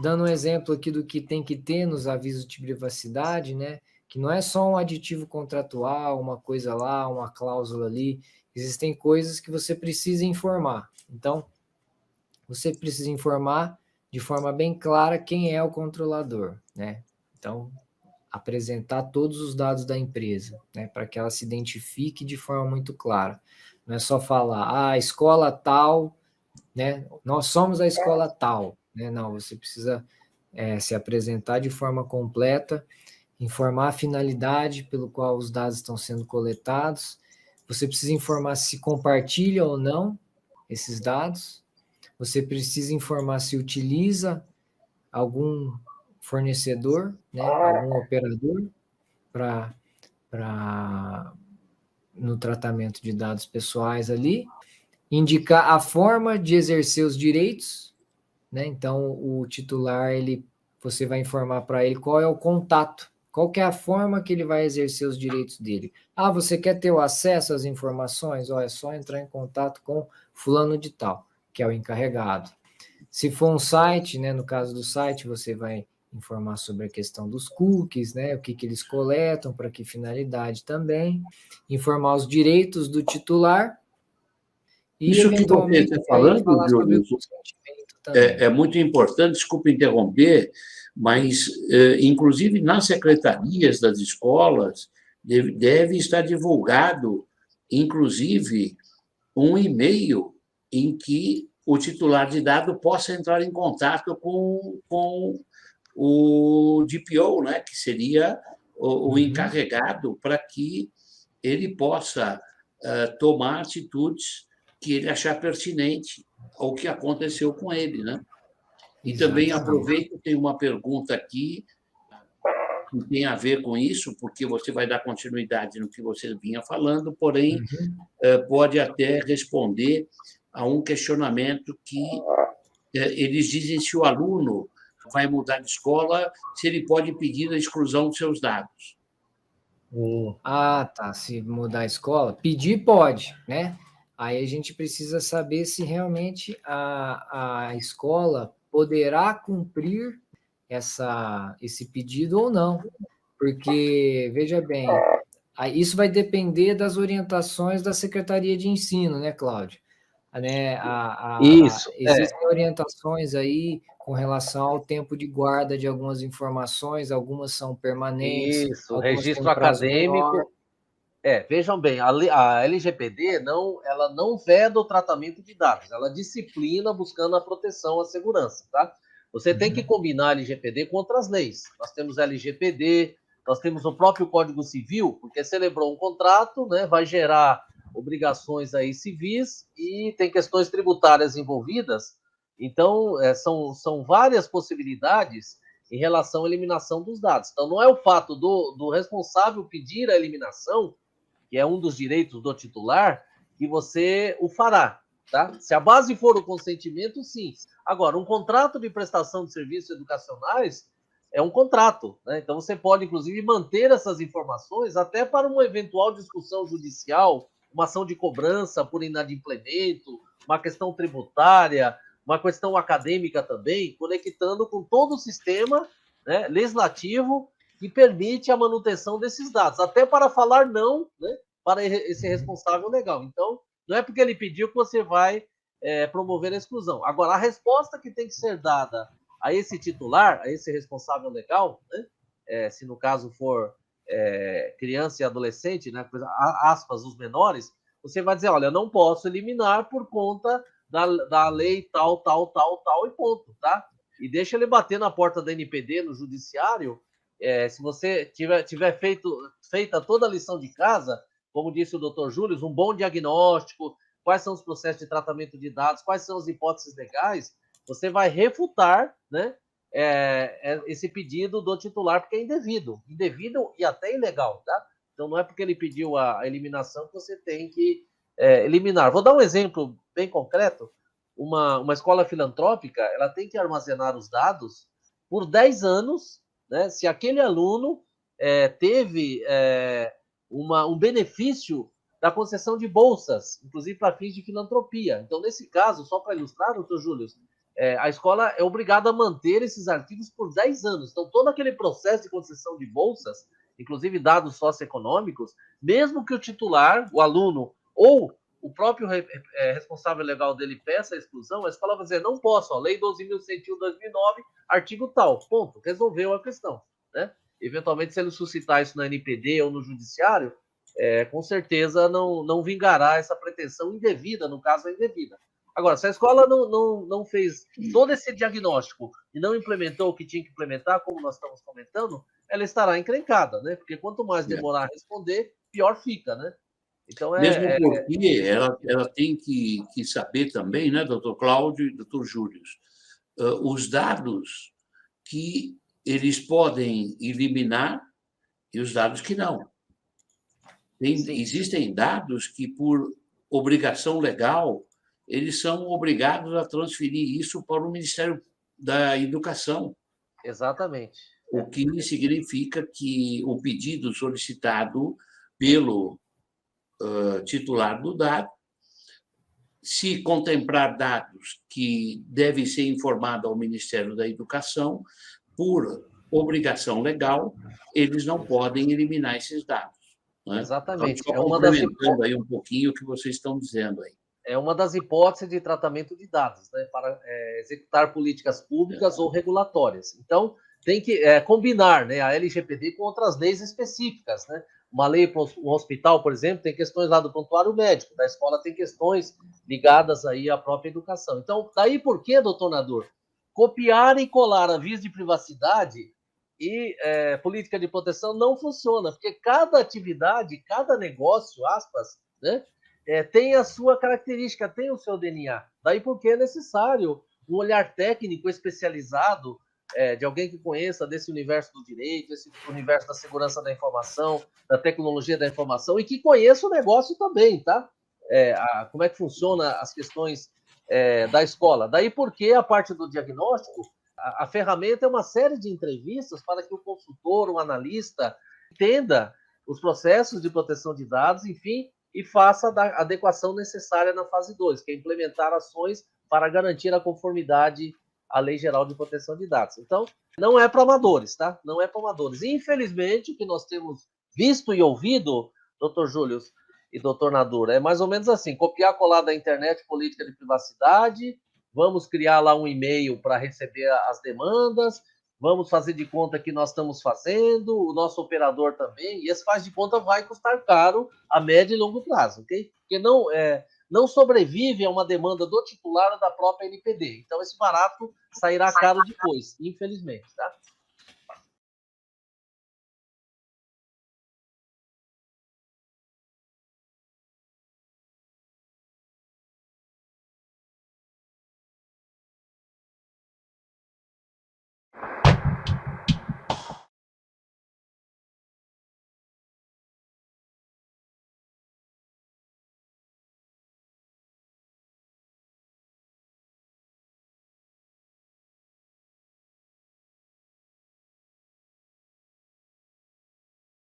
dando um exemplo aqui do que tem que ter nos avisos de privacidade, né? Que não é só um aditivo contratual, uma coisa lá, uma cláusula ali. Existem coisas que você precisa informar. Então, você precisa informar de forma bem clara quem é o controlador, né? Então, apresentar todos os dados da empresa, né? Para que ela se identifique de forma muito clara. Não é só falar, escola tal, né? Nós somos a escola tal, né? Não, você precisa se apresentar de forma completa, informar a finalidade pelo qual os dados estão sendo coletados. Você precisa informar se compartilha ou não esses dados. Você precisa informar se utiliza algum fornecedor, né? Algum operador para no tratamento de dados pessoais ali, indicar a forma de exercer os direitos, né? Então, o titular, você vai informar para ele qual é o contato, qual que é a forma que ele vai exercer os direitos dele. Você quer ter o acesso às informações? É só entrar em contato com fulano de tal, que é o encarregado. Se for um site, né, no caso do site, você vai informar sobre a questão dos cookies, né, o que eles coletam, para que finalidade também, informar os direitos do titular e, Isso que você eventualmente, está falando, falar sobre o Júlio, consentimento também. é muito importante, desculpa interromper, mas, inclusive, nas secretarias das escolas, deve estar divulgado, inclusive, um e-mail em que o titular de dado possa entrar em contato com o DPO, né, que seria o encarregado, para que ele possa tomar atitudes que ele achar pertinente ao que aconteceu com ele, né? E também Exatamente. aproveito, tem uma pergunta aqui que tem a ver com isso, porque você vai dar continuidade no que você vinha falando, porém, pode até responder a um questionamento que eles dizem se o aluno vai mudar de escola, se ele pode pedir a exclusão dos seus dados. Tá. Se mudar a escola, pedir pode, né? Aí a gente precisa saber se realmente a escola poderá cumprir esse pedido ou não. Porque, veja bem, isso vai depender das orientações da Secretaria de Ensino, né, Cláudio? Né, Isso, existem orientações aí com relação ao tempo de guarda de algumas informações, algumas são permanentes, isso, algumas têm registro um prazo menor. acadêmico. Vejam bem, a LGPD ela não veda o tratamento de dados, ela disciplina buscando a proteção, a segurança, tá? Você tem que combinar a LGPD com outras leis. Nós temos a LGPD, nós temos o próprio Código Civil, porque celebrou um contrato, né, vai gerar obrigações aí civis e tem questões tributárias envolvidas. Então, são várias possibilidades em relação à eliminação dos dados. Então, não é o fato do responsável pedir a eliminação, que é um dos direitos do titular, que você o fará, tá? Se a base for o consentimento, sim. Agora, um contrato de prestação de serviços educacionais é um contrato, né? Então você pode, inclusive, manter essas informações até para uma eventual discussão judicial, uma ação de cobrança por inadimplemento, uma questão tributária, uma questão acadêmica também, conectando com todo o sistema, né, legislativo que permite a manutenção desses dados, até para falar não, né, para esse responsável legal. Então, não é porque ele pediu que você vai promover a exclusão. Agora, a resposta que tem que ser dada a esse titular, a esse responsável legal, né, se no caso for criança e adolescente, né, aspas, os menores, você vai dizer, olha, eu não posso eliminar por conta da lei tal, e ponto, tá? E deixa ele bater na porta da NPD, no judiciário. Se você tiver feita toda a lição de casa, como disse o doutor Júlio, um bom diagnóstico, quais são os processos de tratamento de dados, quais são as hipóteses legais, você vai refutar, né, esse pedido do titular, porque é indevido e até ilegal, tá? Então não é porque ele pediu a eliminação que você tem que eliminar. Vou dar um exemplo bem concreto. Uma escola filantrópica, ela tem que armazenar os dados por 10 anos, né, se aquele aluno teve um benefício da concessão de bolsas, inclusive para fins de filantropia. Então, nesse caso, só para ilustrar, doutor Júlio, a escola é obrigada a manter esses arquivos por 10 anos. Então, todo aquele processo de concessão de bolsas, inclusive dados socioeconômicos, mesmo que o titular, o aluno ou o próprio responsável legal dele peça a exclusão, a escola vai dizer, não posso, Lei 12.101/2009, artigo tal, ponto, resolveu a questão, né? Eventualmente, se ele suscitar isso na NPD ou no judiciário, com certeza não vingará essa pretensão indevida, no caso, a indevida. Agora, se a escola não fez todo esse diagnóstico e não implementou o que tinha que implementar, como nós estamos comentando, ela estará encrencada, né? Porque quanto mais demorar a responder, pior fica, né? Então, Mesmo porque ela tem que saber também, né, doutor Cláudio e doutor Júlio, os dados que eles podem eliminar e os dados que não. Existem dados que, por obrigação legal, eles são obrigados a transferir isso para o Ministério da Educação. Exatamente. O que significa que o pedido solicitado pelo titular do dado, se contemplar dados que devem ser informados ao Ministério da Educação, por obrigação legal, eles não podem eliminar esses dados. Né? Exatamente. Então, só complementando aí um pouquinho o que vocês estão dizendo aí. É uma das hipóteses de tratamento de dados, né, para executar políticas públicas ou regulatórias. Então, tem que combinar, né, a LGPD com outras leis específicas, né? Uma lei para o hospital, por exemplo, tem questões lá do prontuário médico, da escola tem questões ligadas aí à própria educação. Então, daí por que, doutor Nadur, copiar e colar aviso de privacidade e política de proteção não funciona, porque cada atividade, cada negócio, aspas, né, tem a sua característica, tem o seu DNA. Daí porque é necessário um olhar técnico especializado de alguém que conheça desse universo do direito, esse universo da segurança da informação, da tecnologia da informação, e que conheça o negócio também, tá? Como é que funciona as questões da escola. Daí porque a parte do diagnóstico, a ferramenta é uma série de entrevistas para que o consultor, o analista, entenda os processos de proteção de dados, enfim, e faça a adequação necessária na fase 2, que é implementar ações para garantir a conformidade à Lei Geral de Proteção de Dados. Então, não é para amadores, tá? Não é para amadores. Infelizmente, o que nós temos visto e ouvido, doutor Júlio e doutor Nadur, é mais ou menos assim, copiar, colar da internet política de privacidade, vamos criar lá um e-mail para receber as demandas, vamos fazer de conta que nós estamos fazendo, o nosso operador também, e esse faz de conta vai custar caro a médio e longo prazo, ok? Porque não sobrevive a uma demanda do titular ou da própria NPD. Então, esse barato sairá caro depois, infelizmente, tá?